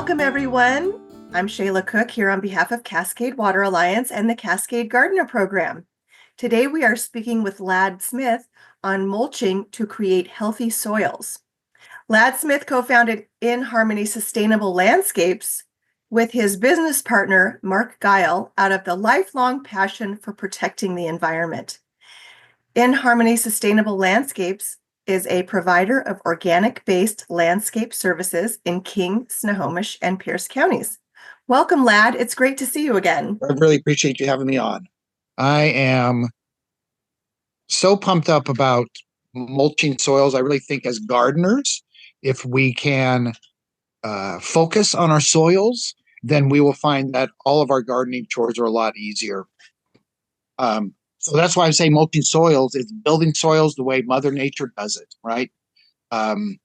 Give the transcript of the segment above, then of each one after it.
Welcome, everyone. I'm Shayla Cook here on behalf of Cascade Water Alliance and the Cascade Gardener Program. Today, we are speaking with Ladd Smith on mulching to create healthy soils. Ladd Smith co-founded In Harmony Sustainable Landscapes with his business partner, Mark Guile, out of the lifelong passion for protecting the environment. In Harmony Sustainable Landscapes is a provider of organic-based landscape services in King, Snohomish, and Pierce counties. Welcome, Ladd. It's great to see you again. I really appreciate you having me on. I am so pumped up about mulching soils. I really think as gardeners, if we can focus on our soils, then we will find that all of our gardening chores are a lot easier. So that's why I say mulching soils is building soils the way Mother Nature does it, right? And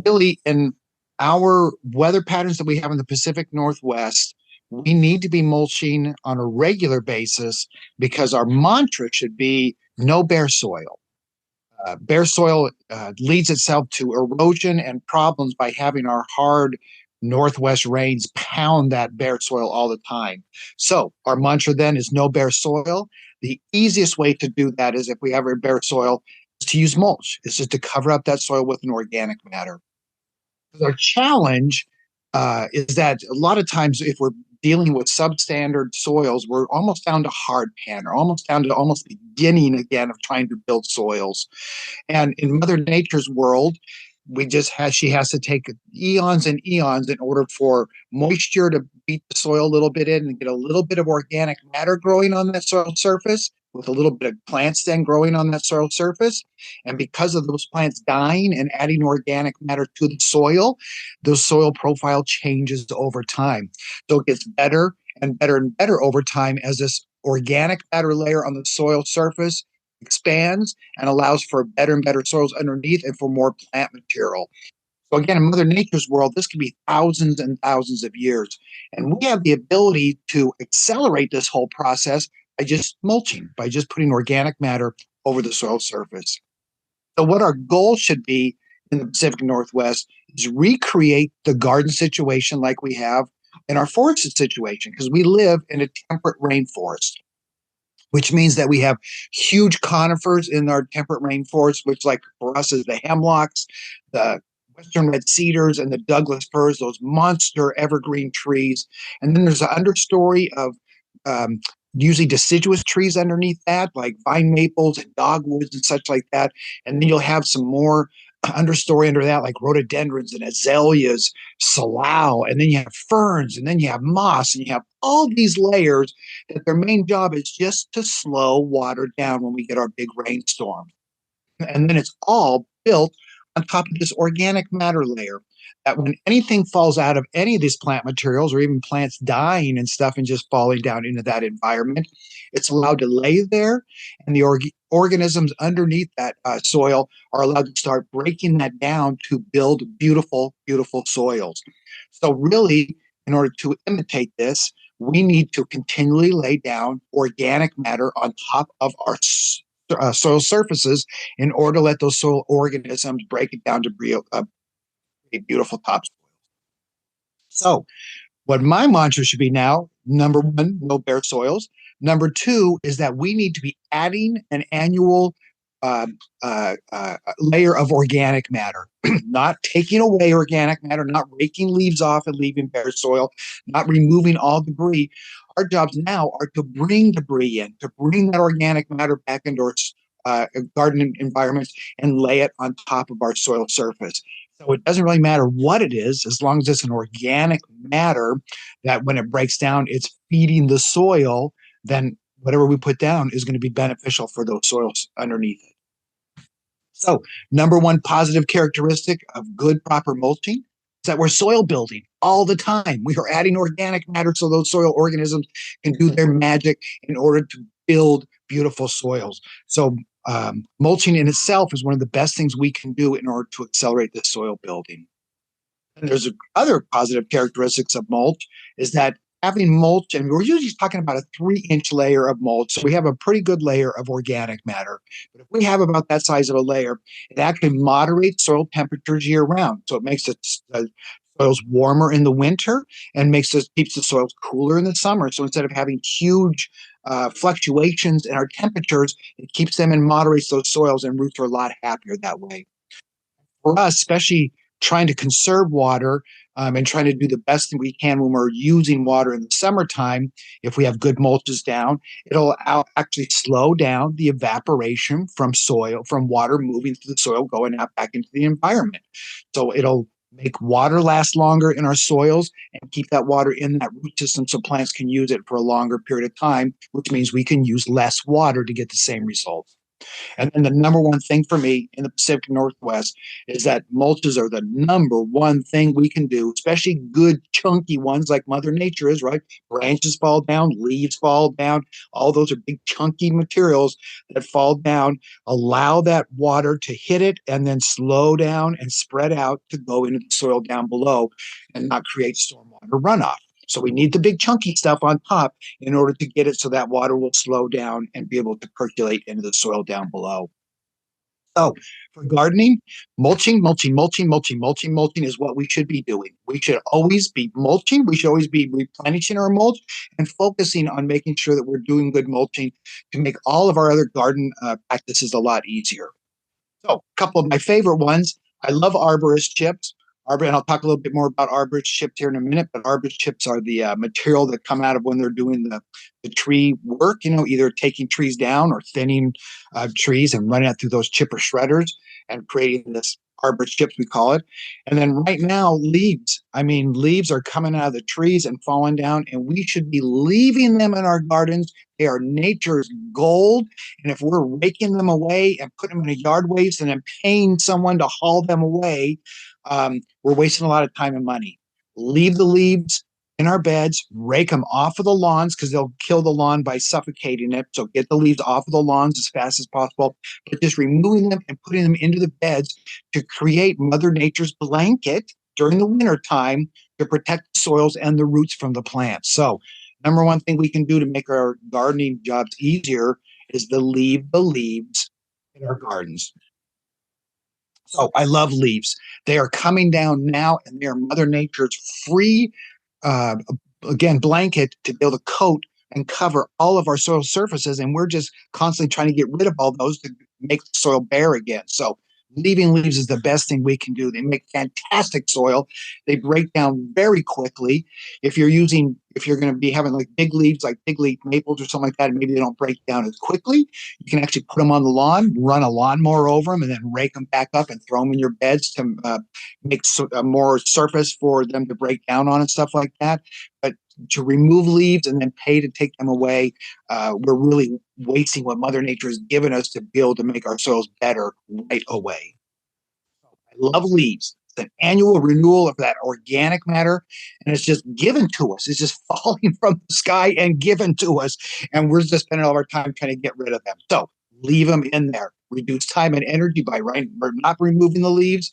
really, in our weather patterns that we have in the Pacific Northwest, we need to be mulching on a regular basis because our mantra should be no bare soil. Bare soil leads itself to erosion and problems by having our hard Northwest rains pound that bare soil all the time. So our mantra then is no bare soil. The easiest way to do that is if we have a bare soil is to use mulch. It's just to cover up that soil with an organic matter. Our challenge is that a lot of times if we're dealing with substandard soils, we're almost down to hard pan or almost down to almost beginning again of trying to build soils. And in Mother Nature's world, she has to take eons and eons in order for moisture to beat the soil a little bit in and get a little bit of organic matter growing on that soil surface with a little bit of plants then growing on that soil surface. And because of those plants dying and adding organic matter to the soil profile changes over time. So it gets better and better and better over time as this organic matter layer on the soil surface expands and allows for better and better soils underneath and for more plant material. So again, in Mother Nature's world, this can be thousands and thousands of years. And we have the ability to accelerate this whole process by just mulching, by just putting organic matter over the soil surface. So what our goal should be in the Pacific Northwest is recreate the garden situation like we have in our forested situation, because we live in a temperate rainforest, which means that we have huge conifers in our temperate rainforest, which like for us is the hemlocks, the western red cedars, and the Douglas firs, those monster evergreen trees. And then there's an understory of usually deciduous trees underneath that, like vine maples and dogwoods and such like that. And then you'll have some more understory under that, like rhododendrons and azaleas, salal, and then you have ferns, and then you have moss, and you have all these layers that their main job is just to slow water down when we get our big rainstorm. And then it's all built on top of this organic matter layer that when anything falls out of any of these plant materials or even plants dying and stuff and just falling down into that environment, it's allowed to lay there, and the organisms underneath that soil are allowed to start breaking that down to build beautiful, beautiful soils. So really, in order to imitate this, we need to continually lay down organic matter on top of our soil surfaces in order to let those soil organisms break it down to a beautiful topsoil. So, what my mantra should be now, number one, no bare soils. Number two is that we need to be adding an annual layer of organic matter, not taking away organic matter, not raking leaves off and leaving bare soil, not removing all debris. Our jobs now are to bring debris in, to bring that organic matter back into our garden environments and lay it on top of our soil surface. So it doesn't really matter what it is, as long as it's an organic matter that when it breaks down, it's feeding the soil, then whatever we put down is going to be beneficial for those soils underneath it. So number one positive characteristic of good proper mulching is that we're soil building all the time. We are adding organic matter so those soil organisms can do their magic in order to build beautiful soils. So mulching in itself is one of the best things we can do in order to accelerate this soil building. And there's other positive characteristics of mulch is that having mulch, and we're usually talking about a 3-inch layer of mulch, so we have a pretty good layer of organic matter. But if we have about that size of a layer, it actually moderates soil temperatures year round. So it makes the soil's warmer in the winter and keeps the soils cooler in the summer. So instead of having huge fluctuations in our temperatures, it keeps them and moderates those soils, and roots are a lot happier that way. For us, especially trying to conserve water and trying to do the best that we can when we're using water in the summertime, if we have good mulches down, it'll actually slow down the evaporation from soil, from water moving through the soil, going out back into the environment. So it'll make water last longer in our soils and keep that water in that root system so plants can use it for a longer period of time, which means we can use less water to get the same results. And then the number one thing for me in the Pacific Northwest is that mulches are the number one thing we can do, especially good chunky ones like Mother Nature is, right? Branches fall down, leaves fall down. All those are big chunky materials that fall down, allow that water to hit it and then slow down and spread out to go into the soil down below and not create stormwater runoff. So we need the big chunky stuff on top in order to get it so that water will slow down and be able to percolate into the soil down below. So for gardening, mulching is what we should be doing. We should always be mulching. We should always be replenishing our mulch and focusing on making sure that we're doing good mulching to make all of our other garden practices a lot easier. So, a couple of my favorite ones. I love arborist chips. And I'll talk a little bit more about arborist chips here in a minute. But arborist chips are the material that come out of when they're doing the tree work. Either taking trees down or thinning trees and running it through those chipper shredders and creating this arborist chips, we call it. And then right now, leaves. I mean, leaves are coming out of the trees and falling down, and we should be leaving them in our gardens. They are nature's gold. And if we're raking them away and putting them in a yard waste and then paying someone to haul them away, we're wasting a lot of time and money. Leave the leaves in our beds, rake them off of the lawns because they'll kill the lawn by suffocating it. So get the leaves off of the lawns as fast as possible, but just removing them and putting them into the beds to create Mother Nature's blanket during the winter time to protect the soils and the roots from the plants. So number one thing we can do to make our gardening jobs easier is to leave the leaves in our gardens. So I love leaves. They are coming down now, and they are Mother Nature's free, uh, again, blanket to be able to coat and cover all of our soil surfaces. And we're just constantly trying to get rid of all those to make the soil bare again. So leaving leaves is the best thing we can do. They make fantastic soil. They break down very quickly. If you're going to be having like big leaves, like big leaf maples or something like that, and maybe they don't break down as quickly, you can actually put them on the lawn, run a lawnmower over them, and then rake them back up and throw them in your beds to make more surface for them to break down on and stuff like that. But to remove leaves and then pay to take them away, we're really wasting what Mother Nature has given us to be able to make our soils better right away. I love leaves. It's an annual renewal of that organic matter, and it's just given to us. It's just falling from the sky and given to us, and we're just spending all our time trying to get rid of them. So leave them in there. Reduce time and energy by not removing the leaves.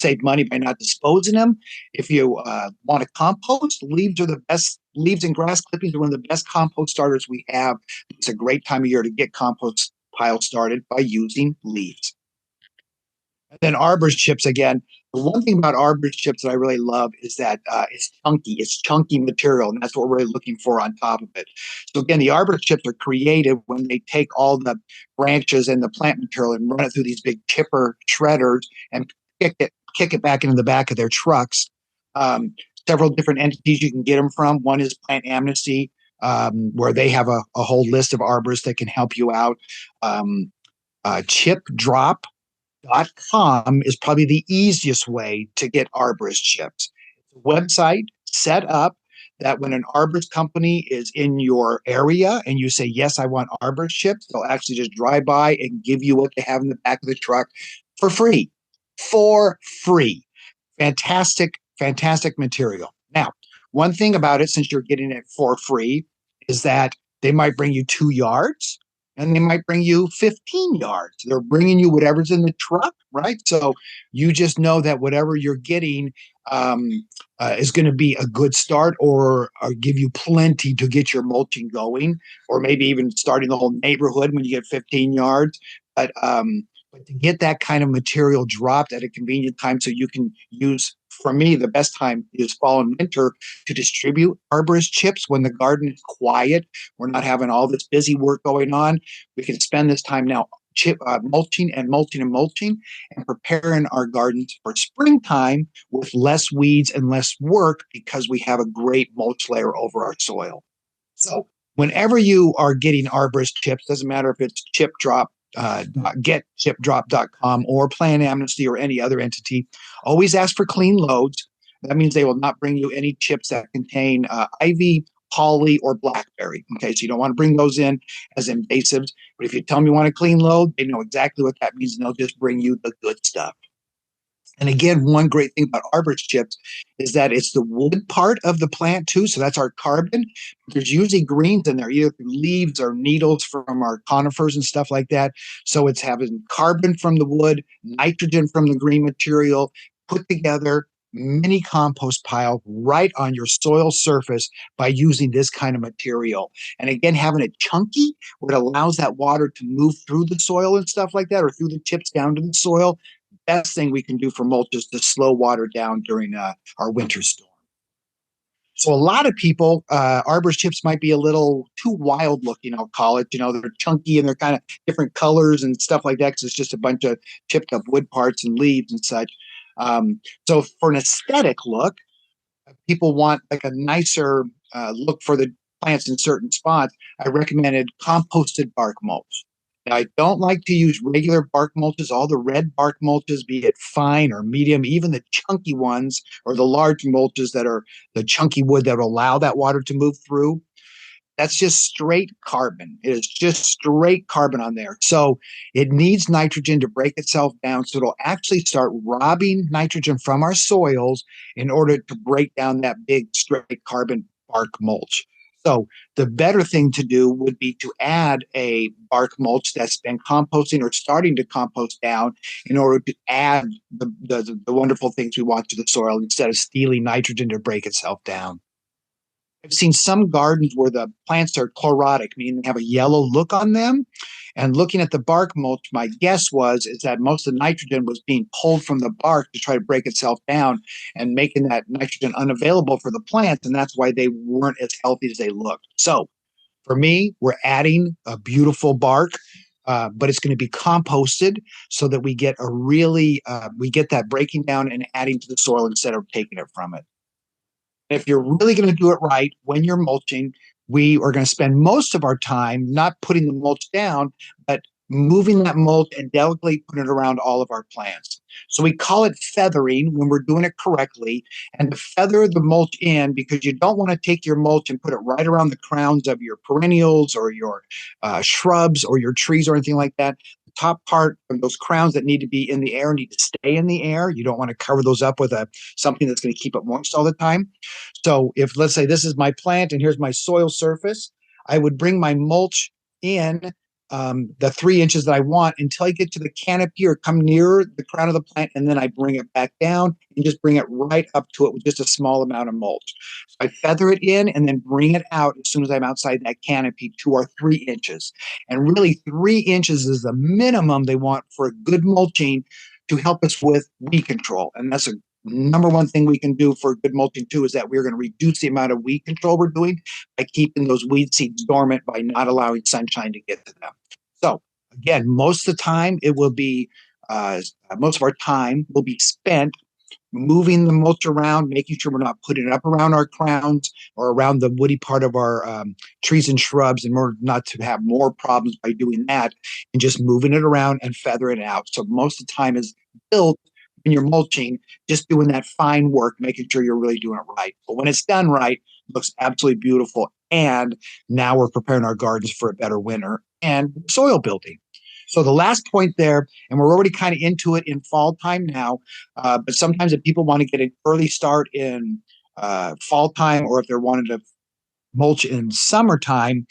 Save money by not disposing them. If you want to compost, leaves are the best. Leaves and grass clippings are one of the best compost starters we have. It's a great time of year to get compost piles started by using leaves. And then arborist chips again. The one thing about arborist chips that I really love is that it's chunky. It's chunky material, and that's what we're really looking for on top of it. So again, the arborist chips are created when they take all the branches and the plant material and run it through these big chipper shredders and kick it back into the back of their trucks. Um, Several different entities you can get them from. One is Plant Amnesty, where they have a whole list of arborists that can help you out. Chip Drop .com is probably the easiest way to get arborist chips. It's a website set up that when an arborist company is in your area and you say, yes, I want arborist chips, they'll actually just drive by and give you what they have in the back of the truck for free. For free. Fantastic, fantastic material. Now, one thing about it, since you're getting it for free, is that they might bring you 2 yards and they might bring you 15 yards. They're bringing you whatever's in the truck, right? So you just know that whatever you're getting is going to be a good start or give you plenty to get your mulching going, or maybe even starting the whole neighborhood when you get 15 yards. But to get that kind of material dropped at a convenient time so you can use for me, the best time is fall and winter to distribute arborist chips when the garden is quiet. We're not having all this busy work going on. We can spend this time now mulching and mulching and mulching and preparing our gardens for springtime with less weeds and less work because we have a great mulch layer over our soil. So whenever you are getting arborist chips, doesn't matter if it's chip drop, getchipdrop.com or Plant Amnesty or any other entity, always ask for clean loads. That means they will not bring you any chips that contain ivy, holly, or blackberry. Okay, so you don't want to bring those in as invasives. But if you tell them you want a clean load, they know exactly what that means and they'll just bring you the good stuff. And again, one great thing about arborist chips is that it's the wood part of the plant too. So that's our carbon. There's usually greens in there, either leaves or needles from our conifers and stuff like that. So it's having carbon from the wood, nitrogen from the green material put together, mini compost pile right on your soil surface by using this kind of material. And again, having it chunky where it allows that water to move through the soil and stuff like that, or through the chips down to the soil. Best thing we can do for mulch is to slow water down during our winter storm. So a lot of people, arborist chips might be a little too wild looking, I'll call it. You know, they're chunky and they're kind of different colors and stuff like that because it's just a bunch of chipped up wood parts and leaves and such. So for an aesthetic look, people want like a nicer look for the plants in certain spots. I recommended composted bark mulch. Now, I don't like to use regular bark mulches, all the red bark mulches, be it fine or medium, even the chunky ones or the large mulches that are the chunky wood that will allow that water to move through. That's just straight carbon. It is just straight carbon on there. So it needs nitrogen to break itself down. So it'll actually start robbing nitrogen from our soils in order to break down that big straight carbon bark mulch. So the better thing to do would be to add a bark mulch that's been composting or starting to compost down in order to add the wonderful things we want to the soil instead of stealing nitrogen to break itself down. I've seen some gardens where the plants are chlorotic, meaning they have a yellow look on them. And looking at the bark mulch, my guess is that most of the nitrogen was being pulled from the bark to try to break itself down and making that nitrogen unavailable for the plants. And that's why they weren't as healthy as they looked. So for me, we're adding a beautiful bark, but it's going to be composted so that we get we get that breaking down and adding to the soil instead of taking it from it. If you're really going to do it right when you're mulching, we are going to spend most of our time not putting the mulch down, but moving that mulch and delicately putting it around all of our plants. So we call it feathering when we're doing it correctly, and to feather the mulch in because you don't want to take your mulch and put it right around the crowns of your perennials or your shrubs or your trees or anything like that. The top part of those crowns that need to be in the air need to stay in the air. You don't want to cover those up with something that's going to keep it moist all the time. So if let's say this is my plant and here's my soil surface, I would bring my mulch in the 3 inches that I want until I get to the canopy or come near the crown of the plant, and then I bring it back down and just bring it right up to it with just a small amount of mulch. So I feather it in and then bring it out as soon as I'm outside that canopy 2 or 3 inches. And really 3 inches is the minimum they want for a good mulching to help us with weed control. And that's a number one thing we can do for good mulching too is that we're going to reduce the amount of weed control we're doing by keeping those weed seeds dormant by not allowing sunshine to get to them. So again, most of the time it will be most of our time will be spent moving the mulch around, making sure we're not putting it up around our crowns or around the woody part of our trees and shrubs in order not to have more problems by doing that, and just moving it around and feathering it out. So most of the time is built when you're mulching, just doing that fine work, making sure you're really doing it right. But when it's done right, it looks absolutely beautiful. And now we're preparing our gardens for a better winter and soil building. So the last point there, and we're already kind of into it in fall time now, but sometimes if people want to get an early start in fall time, or if they're wanting to mulch in summertime,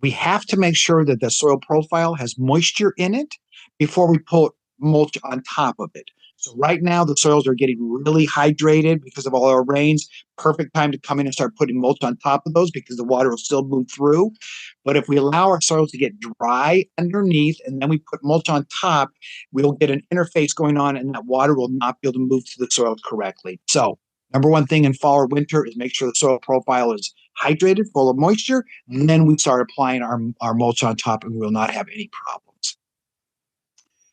we have to make sure that the soil profile has moisture in it before we put mulch on top of it. So right now the soils are getting really hydrated because of all our rains. Perfect time to come in and start putting mulch on top of those because the water will still move through. But if we allow our soils to get dry underneath and then we put mulch on top, we'll get an interface going on and that water will not be able to move to the soil correctly. So number one thing in fall or winter is make sure the soil profile is hydrated, full of moisture, and then we start applying our mulch on top and we will not have any problems.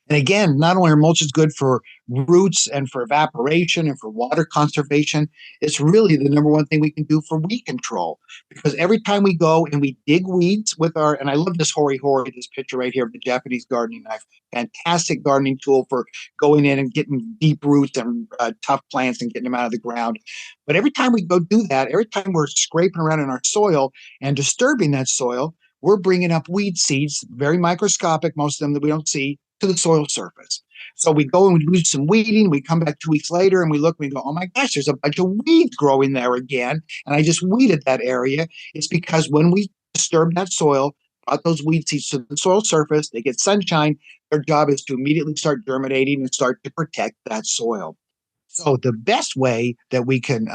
And again, not only are mulches good for roots and for evaporation and for water conservation, it's really the number one thing we can do for weed control. Because every time we go and we dig weeds with our, and I love this hori hori, this picture right here of the Japanese gardening knife, fantastic gardening tool for going in and getting deep roots and tough plants and getting them out of the ground. But every time we go do that, every time we're scraping around in our soil and disturbing that soil, we're bringing up weed seeds, very microscopic, most of them that we don't see, to the soil surface. So we go and we do some weeding. We come back 2 weeks later and we look and we go, oh my gosh, there's a bunch of weeds growing there again. And I just weeded that area. It's because when we disturb that soil, brought those weed seeds to the soil surface, they get sunshine. Their job is to immediately start germinating and start to protect that soil. So the best way that we can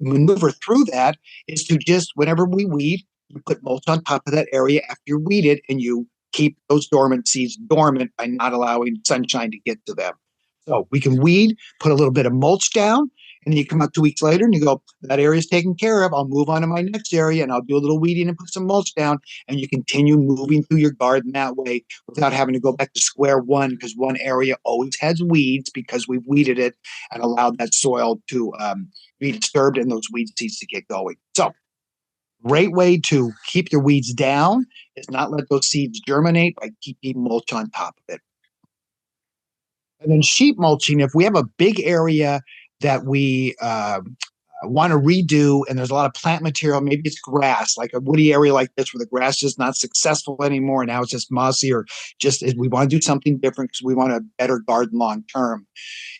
maneuver through that is to just, whenever we weed, you put mulch on top of that area after you weed it and you keep those dormant seeds dormant by not allowing sunshine to get to them. So we can weed, put a little bit of mulch down, and then you come out 2 weeks later and you go, that area is taken care of. I'll move on to my next area and I'll do a little weeding and put some mulch down. And you continue moving through your garden that way without having to go back to square one because one area always has weeds because we've weeded it and allowed that soil to be disturbed and those weed seeds to get going. So great way to keep your weeds down is not let those seeds germinate by keeping mulch on top of it. And then sheet mulching, if we have a big area that we want to redo and there's a lot of plant material, maybe it's grass, like a woody area like this where the grass is not successful anymore. Now it's just mossy or just we want to do something different because we want a better garden long term.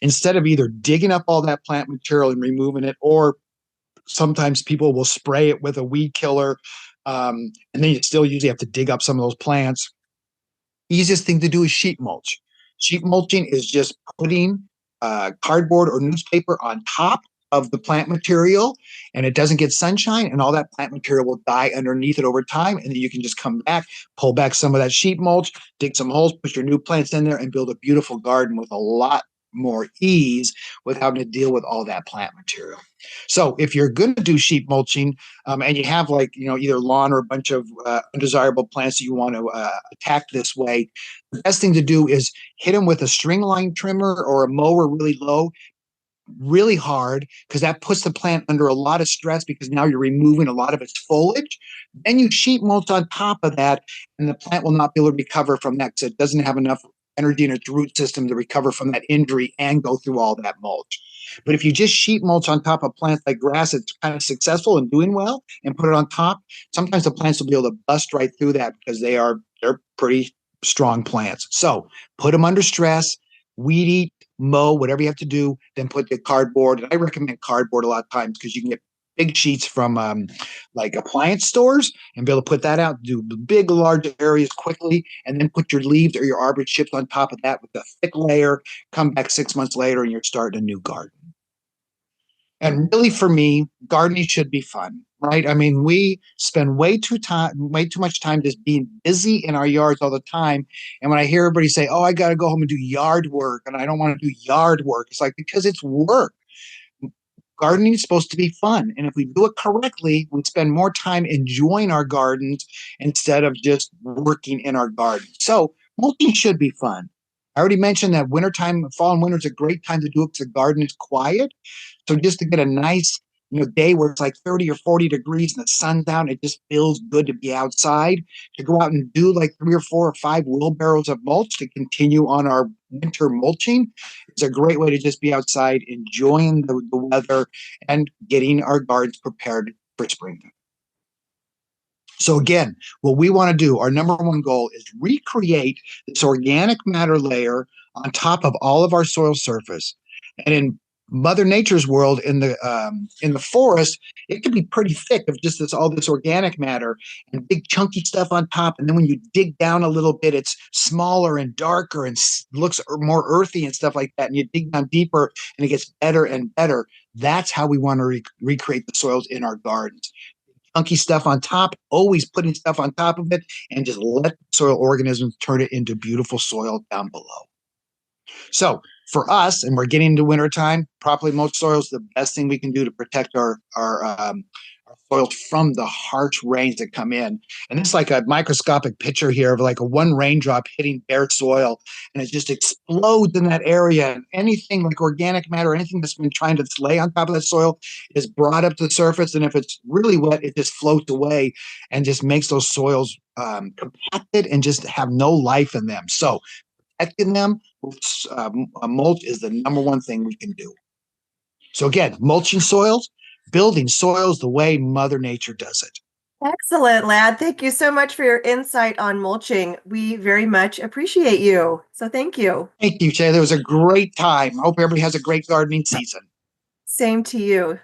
Instead of either digging up all that plant material and removing it, or sometimes people will spray it with a weed killer, and then you still usually have to dig up some of those plants. Easiest thing to do is sheet mulch. Sheet mulching is just putting cardboard or newspaper on top of the plant material, and it doesn't get sunshine, and all that plant material will die underneath it over time. And then you can just come back, pull back some of that sheet mulch, dig some holes, put your new plants in there, and build a beautiful garden with a lot more ease without having to deal with all that plant material. So if you're going to do sheet mulching and you have either lawn or a bunch of undesirable plants that you want to attack this way, the best thing to do is hit them with a string line trimmer or a mower really low, really hard, because that puts the plant under a lot of stress because now you're removing a lot of its foliage. Then you sheet mulch on top of that, and the plant will not be able to recover from that because it doesn't have enough energy in its root system to recover from that injury and go through all that mulch. But if you just sheet mulch on top of plants like grass that's kind of successful and doing well and put it on top, sometimes the plants will be able to bust right through that because they're pretty strong plants. So put them under stress, weed eat, mow, whatever you have to do, then put the cardboard. And I recommend cardboard a lot of times because you can get big sheets from like appliance stores and be able to put that out, do the big, large areas quickly, and then put your leaves or your arbor chips on top of that with a thick layer. Come back 6 months later and you're starting a new garden. And really, for me, gardening should be fun, right? I mean, we spend way too much time just being busy in our yards all the time. And when I hear everybody say, "Oh, I got to go home and do yard work," and I don't want to do yard work, it's like because it's work. Gardening is supposed to be fun, and if we do it correctly, we spend more time enjoying our gardens instead of just working in our garden. So mulching should be fun. I already mentioned that wintertime, fall and winter is a great time to do it because the garden is quiet. So just to get a nice, day where it's like 30 or 40 degrees and the sun's down, it just feels good to be outside. To go out and do like 3 or 4 or 5 wheelbarrows of mulch to continue on our winter mulching is a great way to just be outside, enjoying the weather and getting our gardens prepared for springtime. So again, what we want to do, our number one goal is recreate this organic matter layer on top of all of our soil surface. And in Mother Nature's world in the forest, it can be pretty thick of just all this organic matter and big chunky stuff on top. And then when you dig down a little bit, it's smaller and darker and looks more earthy and stuff like that. And you dig down deeper, and it gets better and better. That's how we want to recreate the soils in our gardens. Chunky stuff on top, always putting stuff on top of it, and just let soil organisms turn it into beautiful soil down below. So for us, and we're getting into wintertime, properly mulched soil is the best thing we can do to protect our soils from the harsh rains that come in. And it's like a microscopic picture here of like a one raindrop hitting bare soil, and it just explodes in that area. And anything like organic matter, anything that's been trying to lay on top of that soil is brought up to the surface. And if it's really wet, it just floats away and just makes those soils compacted and just have no life in them. So protecting them with mulch is the number one thing we can do. So again, mulching soils, building soils the way Mother Nature does it. Excellent, Lad. Thank you so much for your insight on mulching. We very much appreciate you. So thank you. Thank you, Jay. That was a great time. I hope everybody has a great gardening season. Same to you.